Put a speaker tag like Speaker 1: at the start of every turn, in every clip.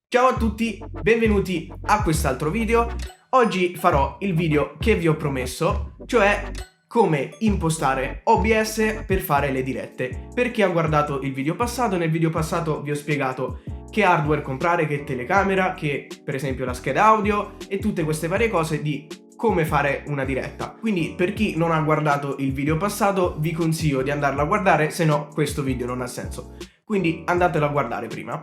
Speaker 1: Ciao a tutti, benvenuti a quest'altro video. Oggi farò il video che vi ho promesso, cioè come impostare OBS per fare le dirette. Per chi ha guardato il video passato, nel video passato vi ho spiegato che hardware comprare, che telecamera, che per esempio la scheda audio e tutte queste varie cose di come fare una diretta. Quindi per chi non ha guardato il video passato vi consiglio di andarlo a guardare, se no questo video non ha senso. Quindi andatelo a guardare prima.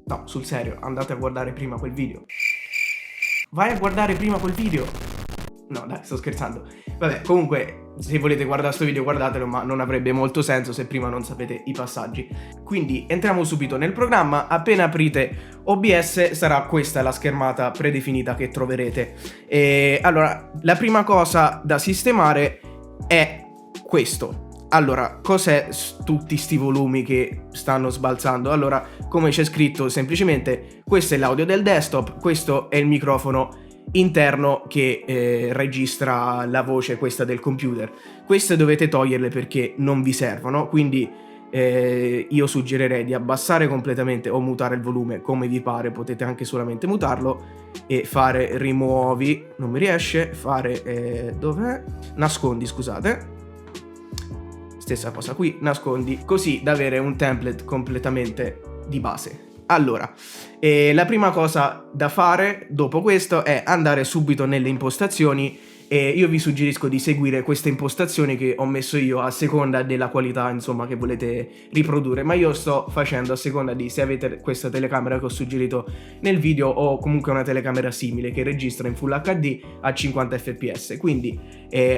Speaker 1: No, sul serio, andate a guardare prima quel video. Vai a guardare prima quel video. No, dai, sto scherzando. Vabbè, comunque, se volete guardare sto video guardatelo, ma non avrebbe molto senso se prima non sapete i passaggi. Quindi entriamo subito nel programma. Appena aprite OBS sarà questa la schermata predefinita che troverete. Allora, la prima cosa da sistemare è questo. Allora, cos'è tutti sti volumi che stanno sbalzando? Allora, come c'è scritto semplicemente, questo è l'audio del desktop, questo è il microfono interno che registra la voce questa del computer. Queste dovete toglierle perché non vi servono, quindi io suggerirei di abbassare completamente o mutare il volume come vi pare, potete anche solamente mutarlo e fare rimuovi, non mi riesce, fare dov'è? Nascondi, scusate. Stessa cosa qui, nascondi, così da avere un template completamente di base. Allora, la prima cosa da fare dopo questo è andare subito nelle impostazioni e io vi suggerisco di seguire queste impostazioni che ho messo io a seconda della qualità, insomma, che volete riprodurre, ma io sto facendo a seconda di se avete questa telecamera che ho suggerito nel video o comunque una telecamera simile che registra in Full HD a 50 fps. Quindi,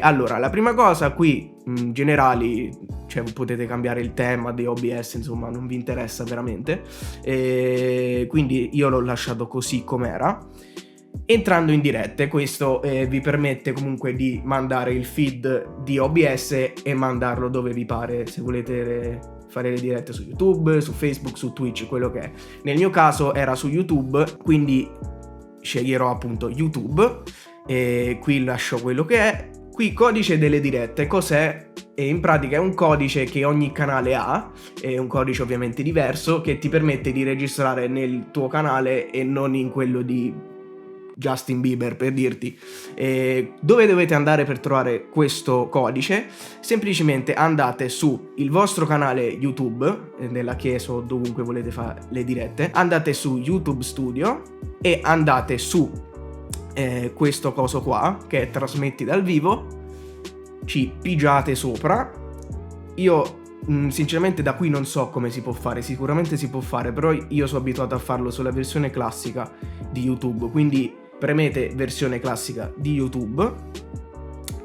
Speaker 1: allora, la prima cosa qui, generali, cioè potete cambiare il tema di OBS, insomma, non vi interessa veramente, quindi io l'ho lasciato così com'era. Entrando in dirette, questo vi permette comunque di mandare il feed di OBS e mandarlo dove vi pare, se volete fare le dirette su YouTube, su Facebook, su Twitch, quello che è. Nel mio caso era su YouTube, quindi sceglierò appunto YouTube e qui lascio quello che è. Qui codice delle dirette, cos'è? E in pratica è un codice che ogni canale ha, è un codice ovviamente diverso che ti permette di registrare nel tuo canale e non in quello di Justin Bieber, per dirti. Dove dovete andare per trovare questo codice? Semplicemente andate su il vostro canale YouTube, nella chiesa o dovunque volete fare le dirette, andate su YouTube Studio e andate su questo coso qua che è trasmetti dal vivo, ci pigiate sopra. Io sinceramente da qui non so come si può fare, sicuramente si può fare, però io sono abituato a farlo sulla versione classica di YouTube, quindi premete versione classica di YouTube,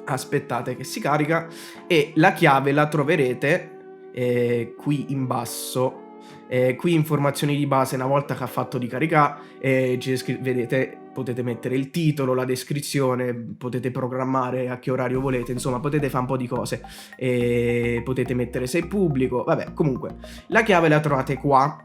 Speaker 1: aspettate che si carica e la chiave la troverete qui in basso. Qui informazioni di base, una volta che ha fatto di caricare, vedete, potete mettere il titolo, la descrizione, potete programmare a che orario volete, insomma potete fare un po' di cose, potete mettere se è pubblico, vabbè, comunque la chiave la trovate qua.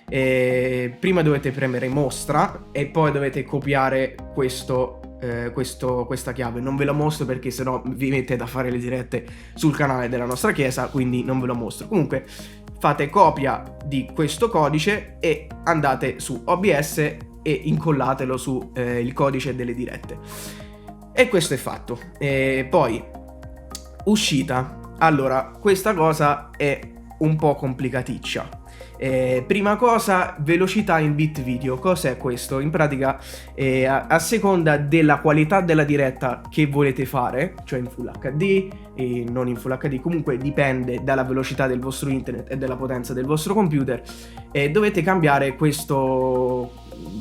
Speaker 1: Prima dovete premere mostra e poi dovete copiare questa chiave. Non ve la mostro perché sennò vi mettete a fare le dirette sul canale della nostra chiesa, quindi non ve lo mostro. Comunque fate copia di questo codice e andate su OBS e incollatelo su il codice delle dirette e questo è fatto. Poi uscita. Allora, questa cosa è un po' complicaticcia. Prima cosa, velocità in bit video. Cos'è questo? In pratica a seconda della qualità della diretta che volete fare, cioè in Full HD e non in Full HD, comunque dipende dalla velocità del vostro internet e della potenza del vostro computer, dovete cambiare questo,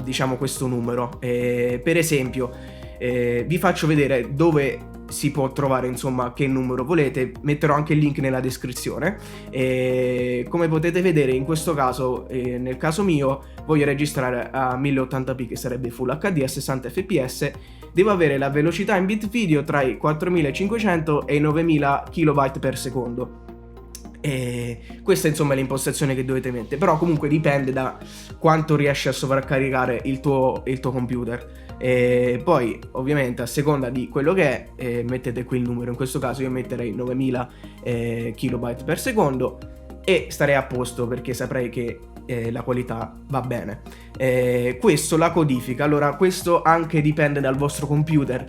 Speaker 1: diciamo, questo numero. Per esempio vi faccio vedere dove si può trovare, insomma, che numero volete. Metterò anche il link nella descrizione. Come potete vedere, in questo caso, nel caso mio, voglio registrare a 1080p, che sarebbe Full HD a 60 fps. Devo avere la velocità in bit video tra i 4500 e i 9000 kB per secondo. Questa insomma è l'impostazione che dovete mettere, però comunque dipende da quanto riesce a sovraccaricare il tuo computer. E poi ovviamente a seconda di quello che è mettete qui il numero. In questo caso io metterei 9000 kilobyte per secondo e starei a posto, perché saprei che la qualità va bene. Questo la codifica. Allora, questo anche dipende dal vostro computer.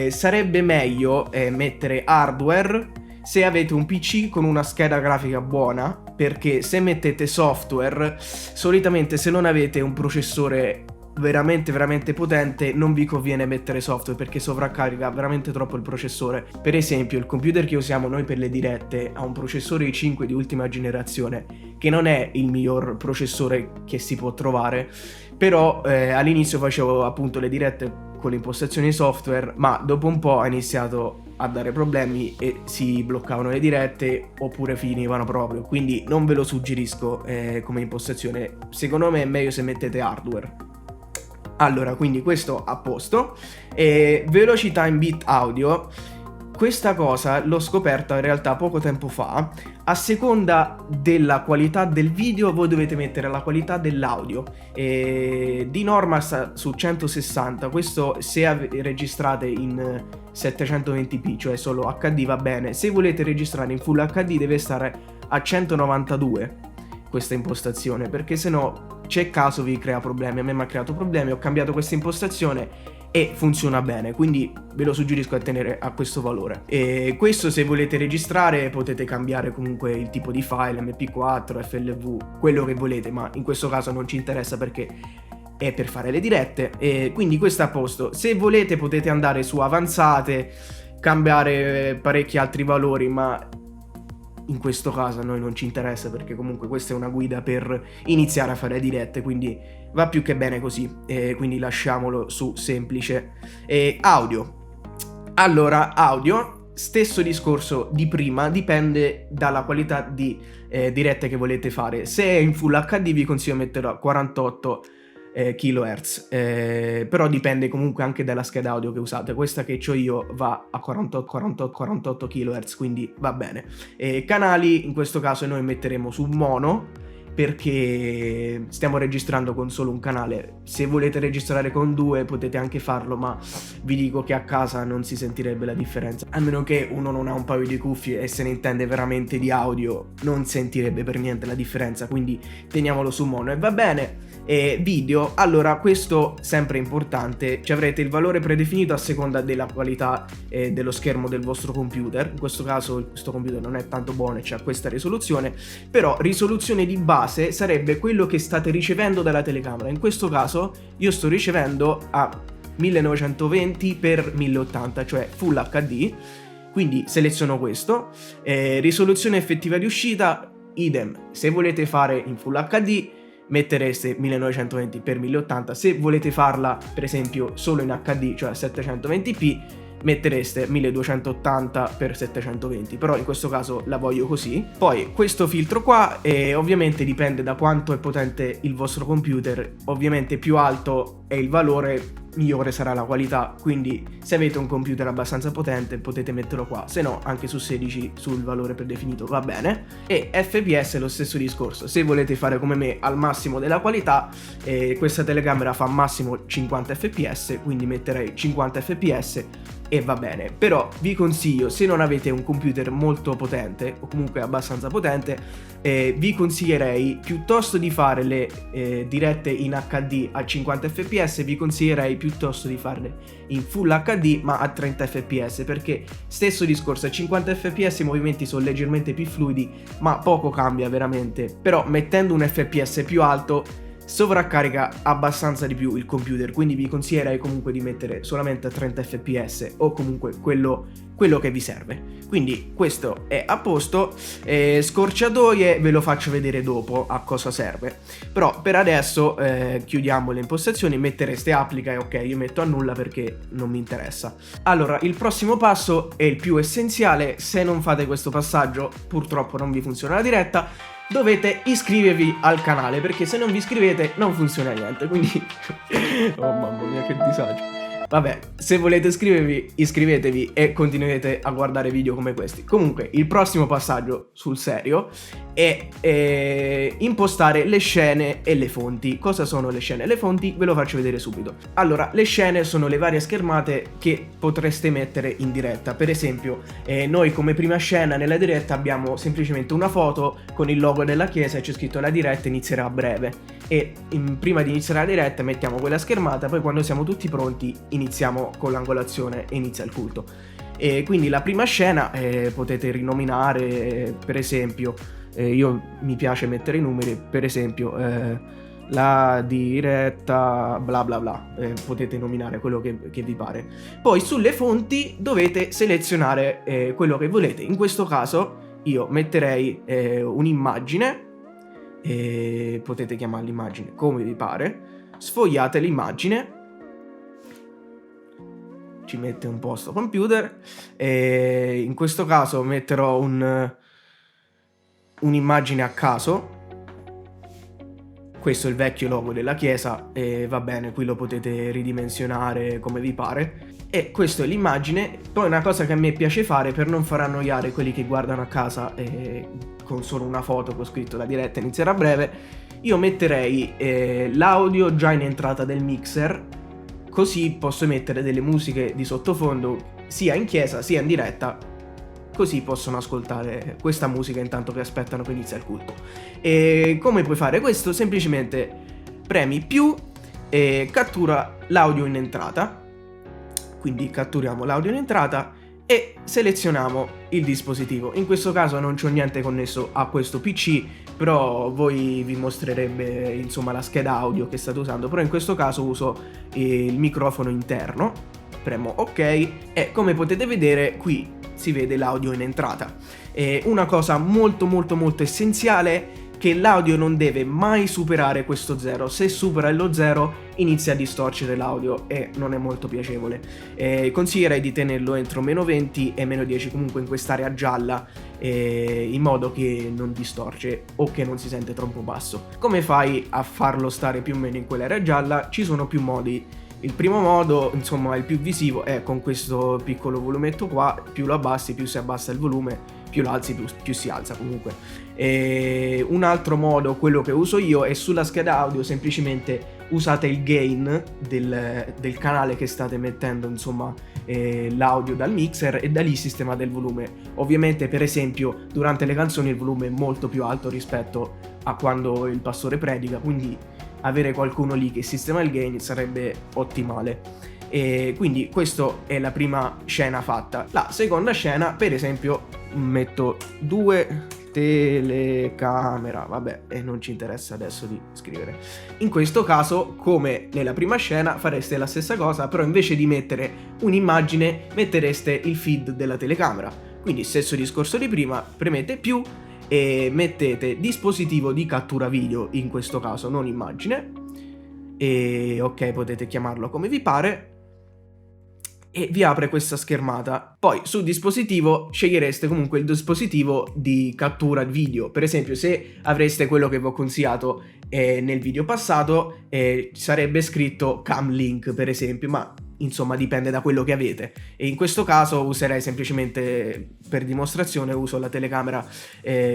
Speaker 1: Sarebbe meglio mettere hardware se avete un PC con una scheda grafica buona, perché se mettete software, solitamente se non avete un processore veramente potente non vi conviene mettere software, perché sovraccarica veramente troppo il processore. Per esempio il computer che usiamo noi per le dirette ha un processore i5 di ultima generazione, che non è il miglior processore che si può trovare, però all'inizio facevo appunto le dirette con le impostazioni software, ma dopo un po' ha iniziato a dare problemi e si bloccavano le dirette oppure finivano proprio, quindi non ve lo suggerisco come impostazione. Secondo me è meglio se mettete hardware. Allora, quindi questo a posto. Velocità in bit audio, questa cosa l'ho scoperta in realtà poco tempo fa. A seconda della qualità del video voi dovete mettere la qualità dell'audio. Di norma sta su 160, questo se registrate in 720p, cioè solo HD, va bene. Se volete registrare in Full HD deve stare a 192 questa impostazione, perché sennò c'è caso vi crea problemi. A me mi ha creato problemi, ho cambiato questa impostazione e funziona bene, quindi ve lo suggerisco a tenere a questo valore. E questo se volete registrare potete cambiare comunque il tipo di file, mp4, FLV, quello che volete, ma in questo caso non ci interessa perché è per fare le dirette. E quindi questo è a posto. Se volete potete andare su avanzate, cambiare parecchi altri valori, ma in questo caso a noi non ci interessa, perché comunque questa è una guida per iniziare a fare dirette, quindi va più che bene così, quindi lasciamolo su semplice. Audio. Allora, audio, stesso discorso di prima, dipende dalla qualità di dirette che volete fare. Se è in Full HD vi consiglio metterlo a 48 kHz, però dipende comunque anche dalla scheda audio che usate. Questa che ho io va a 48 kHz, quindi va bene. Canali, in questo caso noi metteremo su mono, perché stiamo registrando con solo un canale. Se volete registrare con due potete anche farlo, ma vi dico che a casa non si sentirebbe la differenza, a meno che uno non ha un paio di cuffie e se ne intende veramente di audio, non sentirebbe per niente la differenza, quindi teniamolo su mono e va bene. Video, allora questo sempre importante, ci avrete il valore predefinito a seconda della qualità dello schermo del vostro computer. In questo caso questo computer non è tanto buono e c'ha questa risoluzione, però risoluzione di base sarebbe quello che state ricevendo dalla telecamera. In questo caso io sto ricevendo a 1920x1080, cioè Full HD, quindi seleziono questo. Risoluzione effettiva di uscita, idem, se volete fare in Full HD mettereste 1920x1080, se volete farla per esempio solo in HD, cioè 720p, mettereste 1280x720, però in questo caso la voglio così. Poi questo filtro qua ovviamente dipende da quanto è potente il vostro computer, ovviamente più alto è il valore migliore sarà la qualità, quindi se avete un computer abbastanza potente potete metterlo qua, se no anche su 16 sul valore predefinito va bene. E FPS è lo stesso discorso, se volete fare come me al massimo della qualità, questa telecamera fa massimo 50 fps, quindi metterei 50 fps e va bene. Però vi consiglio, se non avete un computer molto potente o comunque abbastanza potente, vi consiglierei, piuttosto di fare le dirette in HD a 50 fps, vi consiglierei piuttosto di farle in Full HD ma a 30 fps, perché stesso discorso, a 50 fps i movimenti sono leggermente più fluidi ma poco cambia veramente, però mettendo un fps più alto sovraccarica abbastanza di più il computer, quindi vi consiglierei comunque di mettere solamente a 30 fps o comunque quello che vi serve. Quindi questo è a posto. Scorciatoie ve lo faccio vedere dopo a cosa serve, però per adesso chiudiamo le impostazioni, mettereste applica e ok, io metto a nulla perché non mi interessa. Allora, il prossimo passo è il più essenziale. Se non fate questo passaggio purtroppo non vi funziona la diretta, dovete iscrivervi al canale, perché se non vi iscrivete non funziona niente, quindi oh mamma mia che disagio. Vabbè, se volete iscrivervi, iscrivetevi e continuerete a guardare video come questi. Comunque, il prossimo passaggio sul serio è impostare le scene e le fonti. Cosa sono le scene e le fonti? Ve lo faccio vedere subito. Allora, le scene sono le varie schermate che potreste mettere in diretta. Per esempio, noi come prima scena nella diretta abbiamo semplicemente una foto con il logo della chiesa e c'è scritto la diretta inizierà a breve. E prima di iniziare la diretta mettiamo quella schermata, poi quando siamo tutti pronti iniziamo con l'angolazione e inizia il culto. E quindi la prima scena potete rinominare, per esempio, io mi piace mettere i numeri, per esempio la diretta bla bla bla, potete nominare quello che vi pare. Poi sulle fonti dovete selezionare quello che volete. In questo caso io metterei un'immagine, potete chiamare l'immagine come vi pare, sfogliate l'immagine, ci mette un po' sto computer, in questo caso metterò un'immagine a caso. Questo è il vecchio logo della chiesa e va bene, qui lo potete ridimensionare come vi pare. E questa è l'immagine. Poi una cosa che a me piace fare per non far annoiare quelli che guardano a casa con solo una foto con scritto la diretta inizierà a breve, io metterei l'audio già in entrata del mixer, così posso mettere delle musiche di sottofondo sia in chiesa sia in diretta, così possono ascoltare questa musica intanto che aspettano che inizia il culto. E come puoi fare questo? Semplicemente premi più e cattura l'audio in entrata. Quindi catturiamo l'audio in entrata e selezioniamo il dispositivo. In questo caso non c'ho niente connesso a questo PC, però voi vi mostrerebbe insomma la scheda audio che state usando, però in questo caso uso il microfono interno. Premo ok e come potete vedere qui si vede l'audio in entrata. Una cosa molto essenziale, che l'audio non deve mai superare questo 0. Se supera lo 0 inizia a distorcere l'audio e non è molto piacevole. Consiglierei di tenerlo entro -20 e -10, comunque in quest'area gialla, in modo che non distorce o che non si sente troppo basso. Come fai a farlo stare più o meno in quell'area gialla? Ci sono più modi. Il primo modo, insomma, il più visivo, è con questo piccolo volumetto qua. Più lo abbassi, più si abbassa il volume, più lo alzi, più si alza comunque. Un altro modo, quello che uso io, è sulla scheda audio semplicemente usate il gain del canale che state mettendo, insomma, l'audio dal mixer, e da lì sistemate il volume. Ovviamente, per esempio, durante le canzoni il volume è molto più alto rispetto a quando il pastore predica, quindi avere qualcuno lì che sistema il gain sarebbe ottimale. E quindi questa è la prima scena fatta. La seconda scena, per esempio, metto 2 telecamera, vabbè, e non ci interessa adesso di scrivere. In questo caso, come nella prima scena, fareste la stessa cosa, però invece di mettere un'immagine mettereste il feed della telecamera. Quindi stesso discorso di prima, premete più e mettete dispositivo di cattura video, in questo caso non immagine, e ok, potete chiamarlo come vi pare, e vi apre questa schermata. Poi sul dispositivo scegliereste comunque il dispositivo di cattura video. Per esempio, se avreste quello che vi ho consigliato nel video passato, sarebbe scritto Cam Link, per esempio, ma insomma dipende da quello che avete. E in questo caso userei semplicemente, per dimostrazione, uso la telecamera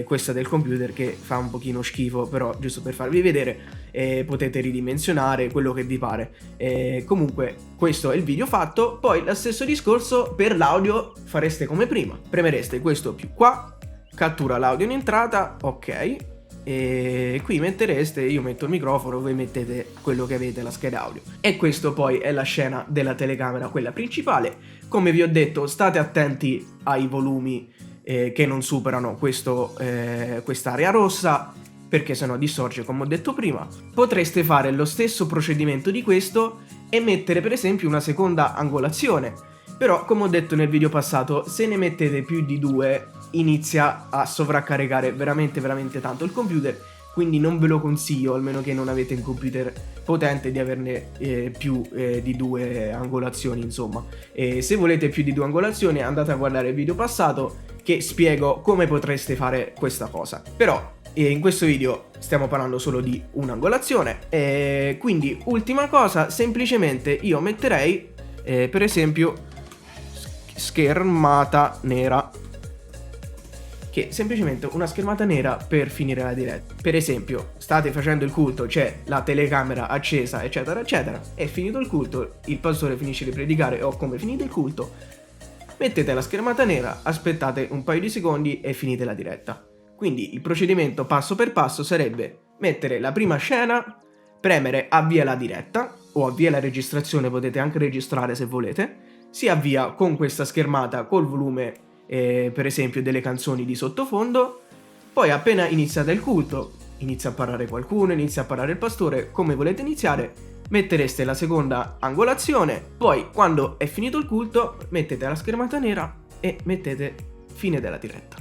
Speaker 1: questa del computer, che fa un pochino schifo, però giusto per farvi vedere, potete ridimensionare quello che vi pare. Comunque questo è il video fatto. Poi lo stesso discorso per l'audio, fareste come prima, premereste questo più qua, cattura l'audio in entrata, ok, e qui mettereste, io metto il microfono, voi mettete quello che avete, la scheda audio. E questo poi è la scena della telecamera, quella principale. Come vi ho detto, state attenti ai volumi che non superano quest'area rossa, perché sennò distorce, come ho detto prima. Potreste fare lo stesso procedimento di questo e mettere per esempio una seconda angolazione, però come ho detto nel video passato, se ne mettete più di 2 inizia a sovraccaricare veramente tanto il computer, quindi non ve lo consiglio, almeno che non avete un computer potente, di averne più di 2 angolazioni, insomma. Se volete più di 2 angolazioni andate a guardare il video passato che spiego come potreste fare questa cosa. Però in questo video stiamo parlando solo di un'angolazione, quindi ultima cosa, semplicemente io metterei per esempio schermata nera. che semplicemente una schermata nera per finire la diretta. Per esempio, state facendo il culto, c'è la telecamera accesa, eccetera, eccetera, è finito il culto, il pastore finisce di predicare o come è finito il culto, mettete la schermata nera, aspettate un paio di secondi e finite la diretta. Quindi il procedimento passo per passo sarebbe mettere la prima scena, premere avvia la diretta o avvia la registrazione, potete anche registrare se volete, si avvia con questa schermata col volume per esempio delle canzoni di sottofondo, poi appena iniziate il culto, inizia a parlare qualcuno, inizia a parlare il pastore, come volete iniziare, mettereste la seconda angolazione, poi quando è finito il culto mettete la schermata nera e mettete fine della diretta.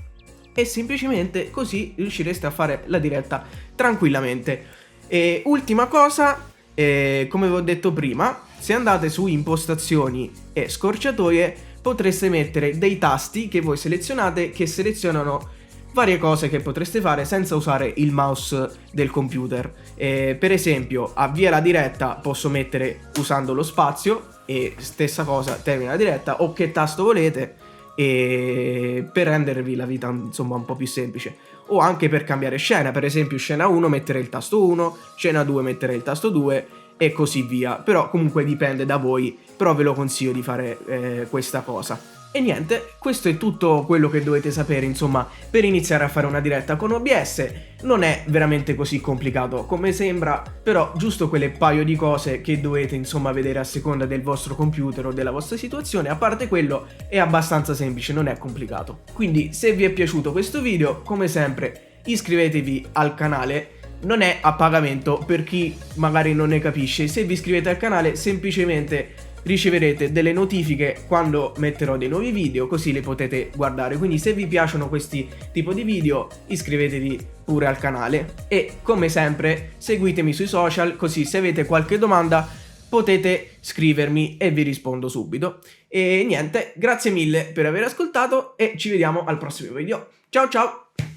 Speaker 1: E semplicemente così riuscireste a fare la diretta tranquillamente. E ultima cosa, come vi ho detto prima, se andate su impostazioni e scorciatoie potreste mettere dei tasti che voi selezionate che selezionano varie cose che potreste fare senza usare il mouse del computer. Per esempio, avvia la diretta posso mettere usando lo spazio e stessa cosa termina la diretta, o che tasto volete, e per rendervi la vita insomma un po' più semplice, o anche per cambiare scena, per esempio scena 1 mettere il tasto 1, scena 2 mettere il tasto 2 e così via. Però comunque dipende da voi, però ve lo consiglio di fare questa cosa. E niente, questo è tutto quello che dovete sapere insomma per iniziare a fare una diretta con OBS. Non è veramente così complicato come sembra, però giusto quelle paio di cose che dovete insomma vedere a seconda del vostro computer o della vostra situazione. A parte quello è abbastanza semplice, non è complicato. Quindi se vi è piaciuto questo video, come sempre iscrivetevi al canale. Non è a pagamento per chi magari non ne capisce, se vi iscrivete al canale semplicemente riceverete delle notifiche quando metterò dei nuovi video, così le potete guardare. Quindi se vi piacciono questi tipo di video iscrivetevi pure al canale e come sempre seguitemi sui social, così se avete qualche domanda potete scrivermi e vi rispondo subito. E niente, grazie mille per aver ascoltato e ci vediamo al prossimo video. Ciao ciao!